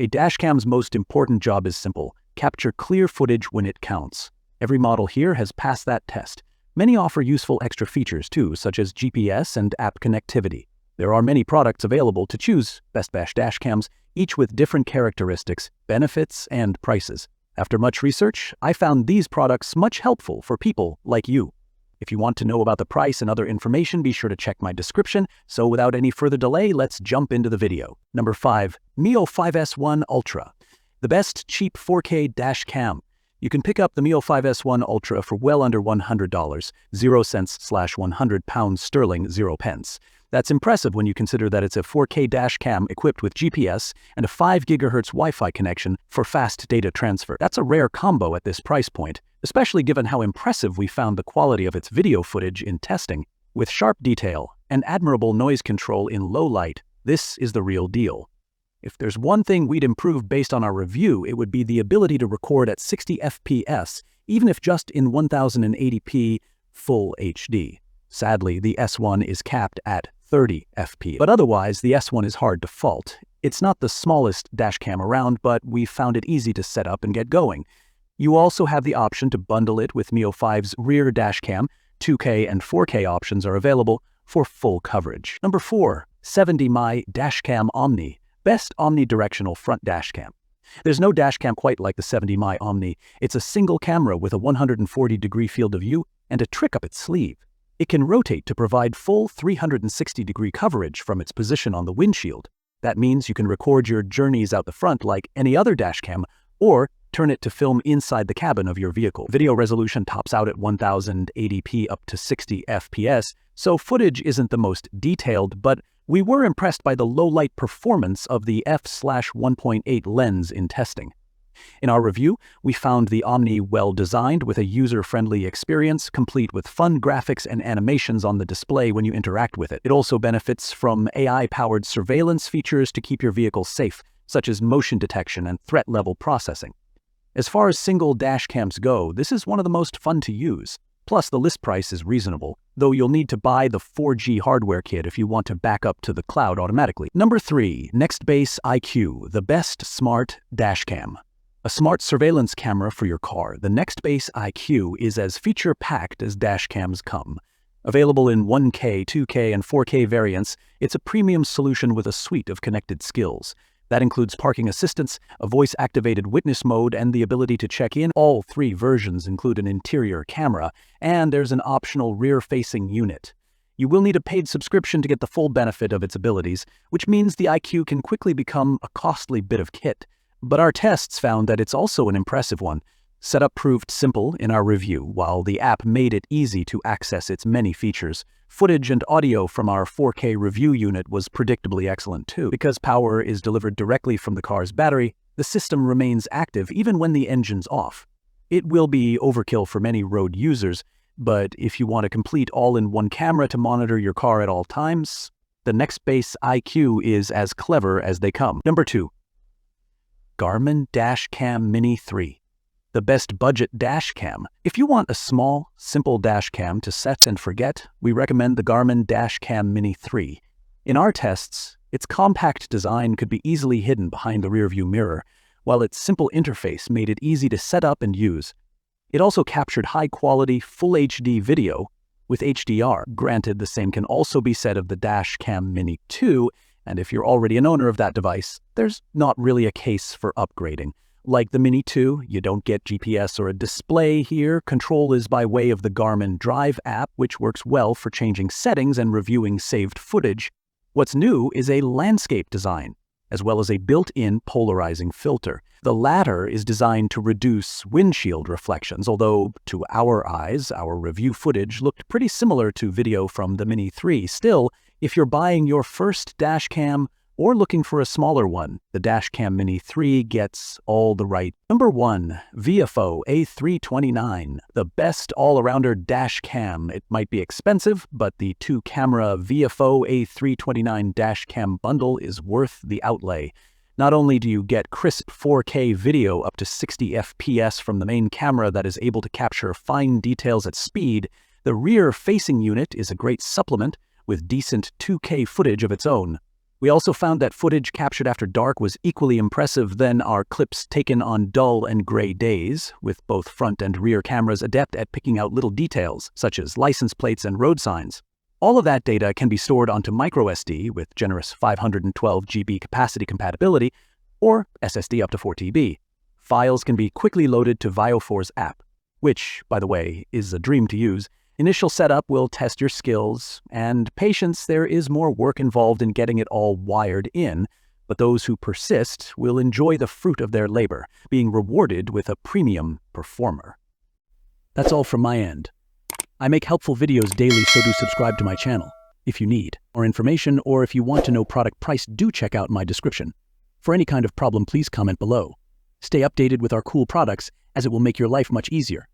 A dashcam's most important job is simple: capture clear footage when it counts. Every model here has passed that test. Many offer useful extra features too, such as GPS and app connectivity. There are many products available to choose Best Bash dashcams, each with different characteristics, benefits, and prices. After much research, I found these products much helpful for people like you. If you want to know about the price and other information, be sure to check my description. So without any further delay, let's jump into the video. Number 5. Mio 5S1 Ultra. The best cheap 4K dash cam. You can pick up the Mio 5S1 Ultra for well under $100, 0 cents/100 pounds sterling, 0 pence. That's impressive when you consider that it's a 4K dash cam equipped with GPS and a 5 GHz Wi-Fi connection for fast data transfer. That's a rare combo at this price point, especially given how impressive we found the quality of its video footage in testing. With sharp detail and admirable noise control in low light, this is the real deal. If there's one thing we'd improve based on our review, it would be the ability to record at 60 FPS, even if just in 1080p Full HD. Sadly, the S1 is capped at 30 FPS. But otherwise, the S1 is hard to fault. It's not the smallest dashcam around, but we found it easy to set up and get going. You also have the option to bundle it with Mio 5's rear dashcam. 2K and 4K options are available for full coverage. Number 4. 70mm Dashcam Omni. Best omnidirectional front dashcam. There's no dashcam quite like the 70mm Omni. It's a single camera with a 140-degree field of view and a trick up its sleeve. It can rotate to provide full 360-degree coverage from its position on the windshield. That means you can record your journeys out the front like any other dashcam, or turn it to film inside the cabin of your vehicle. Video resolution tops out at 1080p up to 60 FPS, so footage isn't the most detailed, but we were impressed by the low-light performance of the f/1.8 lens in testing. In our review, we found the Omni well-designed with a user-friendly experience, complete with fun graphics and animations on the display when you interact with it. It also benefits from AI-powered surveillance features to keep your vehicle safe, such as motion detection and threat-level processing. As far as single dashcams go, this is one of the most fun to use. Plus, the list price is reasonable, though you'll need to buy the 4G hardware kit if you want to back up to the cloud automatically. Number 3. Nextbase IQ, the best smart dashcam. A smart surveillance camera for your car, the Nextbase IQ is as feature-packed as dashcams come. Available in 1K, 2K, and 4K variants, it's a premium solution with a suite of connected skills. That includes parking assistance, a voice-activated witness mode, and the ability to check in. All 3 versions include an interior camera, and there's an optional rear-facing unit. You will need a paid subscription to get the full benefit of its abilities, which means the IQ can quickly become a costly bit of kit. But our tests found that it's also an impressive one. Setup proved simple in our review, while the app made it easy to access its many features. Footage and audio from our 4K review unit was predictably excellent too. Because power is delivered directly from the car's battery, the system remains active even when the engine's off. It will be overkill for many road users, but if you want a complete all-in-one camera to monitor your car at all times, the Nextbase IQ is as clever as they come. Number 2. Garmin Dashcam Mini 3. The best budget dashcam. If you want a small, simple dashcam to set and forget, we recommend the Garmin Dashcam Mini 3. In our tests, its compact design could be easily hidden behind the rearview mirror, while its simple interface made it easy to set up and use. It also captured high-quality, Full HD video with HDR. Granted, the same can also be said of the Dashcam Mini 2, and if you're already an owner of that device, there's not really a case for upgrading. Like the Mini 2, you don't get GPS or a display here. Control is by way of the Garmin Drive app, which works well for changing settings and reviewing saved footage. What's new is a landscape design, as well as a built-in polarizing filter. The latter is designed to reduce windshield reflections, although to our eyes, our review footage looked pretty similar to video from the Mini 3. Still, if you're buying your first dashcam, or looking for a smaller one, the Dashcam Mini 3 gets all the right. Number 1. viofo A329, the best all-arounder dash cam. It might be expensive, but the 2-camera viofo A329 dash cam bundle is worth the outlay. Not only do you get crisp 4K video up to 60 FPS from the main camera that is able to capture fine details at speed, the rear-facing unit is a great supplement with decent 2K footage of its own. We also found that footage captured after dark was equally impressive than our clips taken on dull and gray days, with both front and rear cameras adept at picking out little details, such as license plates and road signs. All of that data can be stored onto microSD with generous 512 GB capacity compatibility, or SSD up to 4 TB. Files can be quickly loaded to Viofor's app, which, by the way, is a dream to use. Initial setup will test your skills, and patience, there is more work involved in getting it all wired in, but those who persist will enjoy the fruit of their labor, being rewarded with a premium performer. That's all from my end. I make helpful videos daily, so do subscribe to my channel. If you need more information or if you want to know product price, do check out my description. For any kind of problem, please comment below. Stay updated with our cool products, as it will make your life much easier.